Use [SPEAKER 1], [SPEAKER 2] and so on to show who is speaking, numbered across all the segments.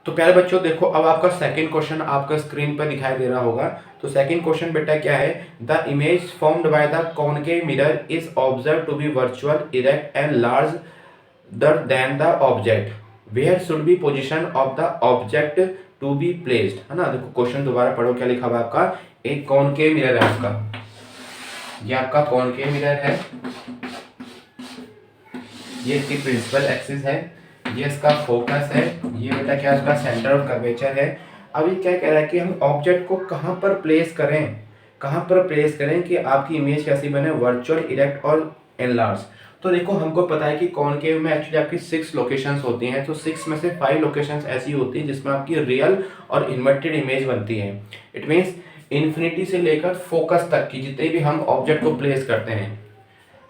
[SPEAKER 1] तो प्यारे बच्चों देखो, अब आपका सेकंड क्वेश्चन आपका स्क्रीन पर दिखाई दे रहा होगा। तो सेकंड क्वेश्चन बेटा क्या है, the image formed by the concave mirror is observe to be virtual, erect and large then the object, where should be position of the object to be placed, है ना। देखो क्वेश्चन दोबारा पढ़ो, क्या लिखा हुआ है आपका। एक कॉनकेव मिरर है आपका, ये आपका कॉनकेव मिरर है, ये इसकी प्रिंसिपल एक्सिस है, ये इसका फोकस है, ये बेटा क्या इसका सेंटर ऑफ कर्वेचर है। अभी क्या कह रहा है कि हम ऑब्जेक्ट को कहाँ पर प्लेस करें, कहाँ पर प्लेस करें कि आपकी इमेज कैसी बने, वर्चुअल, इरेक्ट और एनलार्ज। तो देखो हमको पता है कि कॉनकेव में एक्चुअली आपकी 6 लोकेशंस होती हैं। तो 6 में से 5 लोकेशंस ऐसी होती हैं जिसमें आपकी रियल और इन्वर्टेड इमेज बनती है। इट मीन्स इन्फिनिटी से लेकर फोकस तक की जितने भी हम ऑब्जेक्ट को प्लेस करते हैं,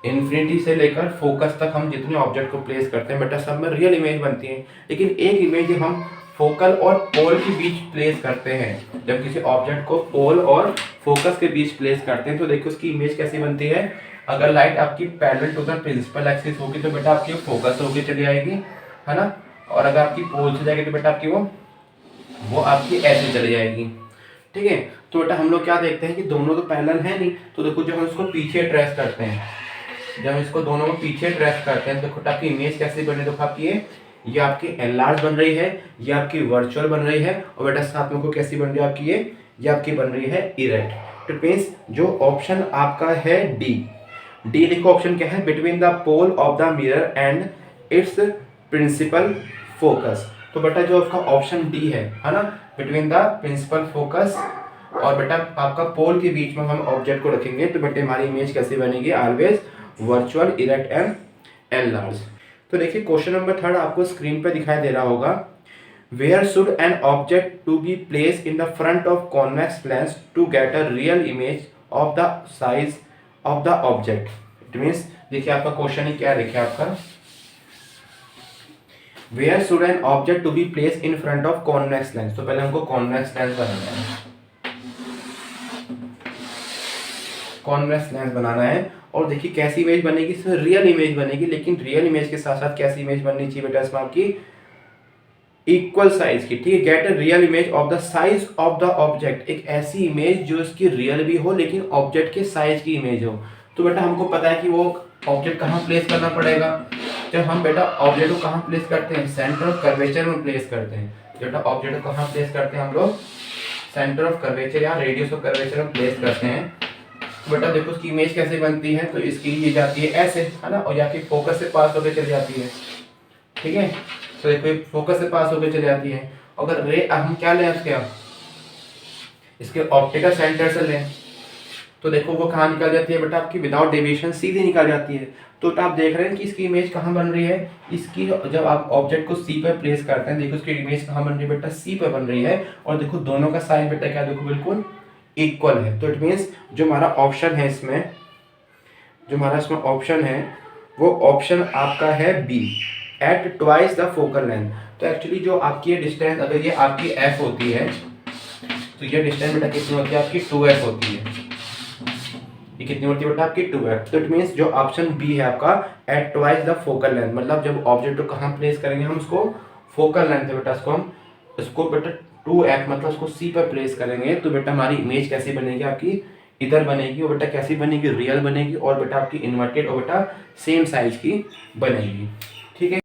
[SPEAKER 1] इन्फिनिटी से लेकर फोकस तक हम जितने ऑब्जेक्ट को प्लेस करते हैं बेटा सब में रियल इमेज बनती है। लेकिन एक इमेज हम फोकल और पोल के बीच प्लेस करते हैं, जब किसी ऑब्जेक्ट को पोल और फोकस के बीच प्लेस करते हैं तो देखो उसकी इमेज कैसी बनती है। अगर लाइट आपकी parallel to the principal axis होगी तो बेटा आपकी फोकस होगी चली आएगी, है ना। और अगर आपकी पोल से जाएगी तो बेटा आपकी वो आपकी ऐसे चली जाएगी, ठीक है। तो बेटा हम लोग क्या देखते हैं कि दोनों तो पैरेलल है नहीं, तो देखो जब हम इसको पीछे ट्रेस करते हैं, जब इसको दोनों को पीछे ट्रेस करते हैं तो देखो आपकी इमेज कैसे बनी। देखो आपकी ये आपकी एनलार्ज बन रही है, ये आपकी वर्चुअल बन रही है, और बेटा साथ में को कैसी बन रही है आपकी ये आपकी बन रही है इरेक्ट। इट मींस जो ऑप्शन आपका है डी, डी लिखो ऑप्शन क्या है, between the pole of the mirror and its principal focus. तो बेटा जो उसका ऑप्शन डी है ना, बिटवीन द प्रिंसिपल फोकस और बेटा आपका पोल के बीच में हम ऑब्जेक्ट को रखेंगे तो बेटे हमारी इमेज कैसी बनेगी, always virtual, erect and enlarge. तो देखिए क्वेश्चन नंबर 3 आपको स्क्रीन पे दिखाई दे रहा होगा। Where should an object to be place in the front of convex lens to get a real image of the size of the object. It means देखिए आपका क्वेश्चन ही क्या देखिए आपका, where should an object to be place in front of convex lens. तो पहले हमको convex lens बनाना है, कॉन्वेक्स लेंस बनाना है। और देखिए कैसी इमेज बनेगी, इसमें रियल इमेज बनेगी, लेकिन रियल इमेज के साथ साथ कैसी इमेज बननी चाहिए बेटा इसमें आपकी इक्वल साइज की, ठीक है। Gate a real image of the size of the object, एक ऐसी इमेज जो इसकी रियल भी हो लेकिन ऑब्जेक्ट के साइज की इमेज हो। तो बेटा हमको पता है कि वो ऑब्जेक्ट कहाँ प्लेस करना पड़ेगा। जब हम बेटा ऑब्जेक्ट को कहाँ प्लेस करते हैं, सेंटर ऑफ कर्वेचर में प्लेस करते हैं। बेटा ऑब्जेक्ट को कहाँ प्लेस करते हैं हम लोग, सेंटर ऑफ कर्वेचर या रेडियस ऑफ कर्वेचर में प्लेस करते हैं। तो बेटा देखो उसकी इमेज कैसे बनती है, तो इसकी ये जाती है ऐसे, है ना, और जाके फोकस से पास होकर चली जाती है, ठीक है। तो देखो फोकस से पास होकर चली जाती है। अगर रे हम क्या लें उसके, इसके ऑप्टिकल सेंटर से लें तो देखो वो कहाँ निकल जाती है बेटा आपकी, विदाउट डेविएशन सीधी निकल जाती है। तो आप देख रहे हैं कि इसकी इमेज कहाँ बन रही है, इसकी जब आप ऑब्जेक्ट को सी पर प्लेस करते हैं देखो उसकी इमेज कहाँ बन रही है बेटा, सी पर बन रही है। और देखो दोनों का साइज बेटा क्या, देखो बिल्कुल इक्वल है। तो इट मीन्स जो हमारा ऑप्शन है इसमें, जो हमारा इसमें ऑप्शन है वो ऑप्शन आपका है B, at twice the focal length. तो एक्चुअली जो आपकी ये डिस्टेंस, अगर ये आपकी एफ होती है तो ये डिस्टेंस बेटा कितनी होती है आपकी 2f होती है। ये कितनी होती है बेटा आपकी 2f। तो इट मीन्स जो ऑप्शन बी है आपका at twice the focal length, मतलब जब ऑब्जेक्ट को कहाँ प्लेस करेंगे हम उसको, फोकल लेंथ है बेटा, इसको बेटा 2f मतलब उसको सी पर प्लेस करेंगे तो बेटा हमारी इमेज कैसी बनेगी आपकी, इधर बनेगी। और बेटा कैसी बनेगी, रियल बनेगी, और बेटा आपकी इन्वर्टेड और बेटा सेम साइज की बनेगी, ठीक है।